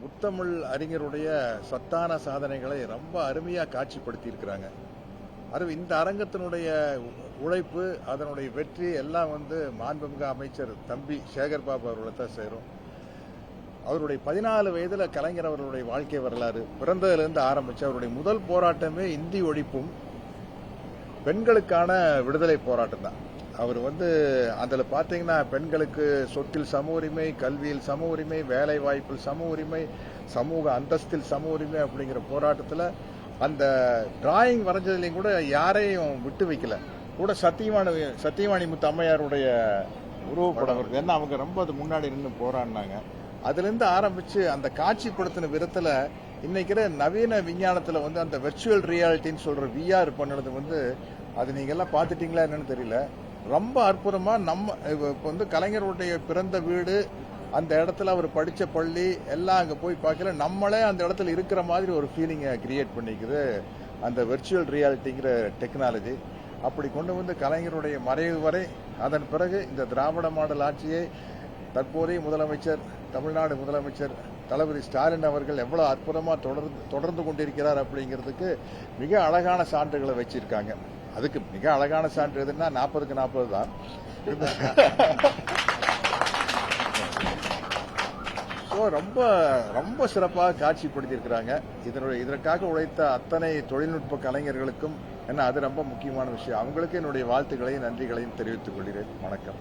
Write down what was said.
முத்தமிழ் அறிஞருடைய சத்தான சாதனைகளை ரொம்ப அருமையாக காட்சிப்படுத்தி இருக்கிறாங்க. அது இந்த அரங்கத்தினுடைய உழைப்பு, அதனுடைய வெற்றி எல்லாம் மாண்புமிகு அமைச்சர் தம்பி சேகர் பாபு அவர்களை தான் சேரும். அவருடைய 14 வயதுல கலைஞர் அவர்களுடைய வாழ்க்கை வரலாறு பிறந்ததிலிருந்து ஆரம்பிச்சு அவருடைய முதல் போராட்டமே இந்தி ஒழிப்பும் பெண்களுக்கான விடுதலை போராட்டம் தான். அவர் அதில் பார்த்தீங்கன்னா பெண்களுக்கு சொத்தில் சம உரிமை, கல்வியில் சம உரிமை, வேலை வாய்ப்பில் சம உரிமை, சமூக அந்தஸ்தில் சம உரிமை அப்படிங்கிற போராட்டத்தில் அந்த டிராயிங் வரைஞ்சதுலையும் கூட யாரையும் விட்டு வைக்கல. கூட சத்தியவாணி முத்து அம்மையாருடைய உருவப்படம் இருக்கு. ஏன்னா அவங்க ரொம்ப அது முன்னாடி நின்று போராடினாங்க. அதுலேருந்து ஆரம்பிச்சு அந்த காட்சிப்படுத்தின விதத்தில் இன்னைக்கு நவீன விஞ்ஞானத்தில் அந்த வெர்ச்சுவல் ரியாலிட்டின்னு சொல்ற விஆர் பண்ணது அது நீங்க எல்லாம் பார்த்துட்டீங்களா என்னன்னு தெரியல. ரொம்ப அற்புதமா நம்ம கலைஞருடைய பிறந்த வீடு, அந்த இடத்துல அவர் படிச்ச பள்ளி எல்லாம் அங்க போய் பார்க்கல, நம்மளே அந்த இடத்துல இருக்கிற மாதிரி ஒரு ஃபீலிங்கை கிரியேட் பண்ணிக்குது அந்த வெர்ச்சுவல் ரியாலிட்டிங்கிற டெக்னாலஜி. அப்படி கொண்டு கலைஞருடைய மறைவு வரை, அதன் பிறகு இந்த திராவிட மாடல் ஆட்சியை தற்போதைய முதலமைச்சர், தமிழ்நாடு முதலமைச்சர் தளபதி ஸ்டாலின் அவர்கள் எவ்வளவு அற்புதமா தொடர்ந்து கொண்டிருக்கிறார் அப்படிங்கிறதுக்கு மிக அழகான சான்றுகளை வச்சிருக்காங்க. அதுக்கு மிக அழகான சான்று எதுன்னா 40க்கு 40 தான். ரொம்ப ரொம்ப சிறப்பாக காட்சிப்படுத்தியிருக்கிறாங்க. இதற்காக உழைத்த அத்தனை தொழில்நுட்ப கலைஞர்களுக்கும் அது ரொம்ப முக்கியமான விஷயம். அவங்களுக்கு என்னுடைய வாழ்த்துக்களையும் நன்றிகளையும் தெரிவித்துக் கொள்கிறேன். வணக்கம்.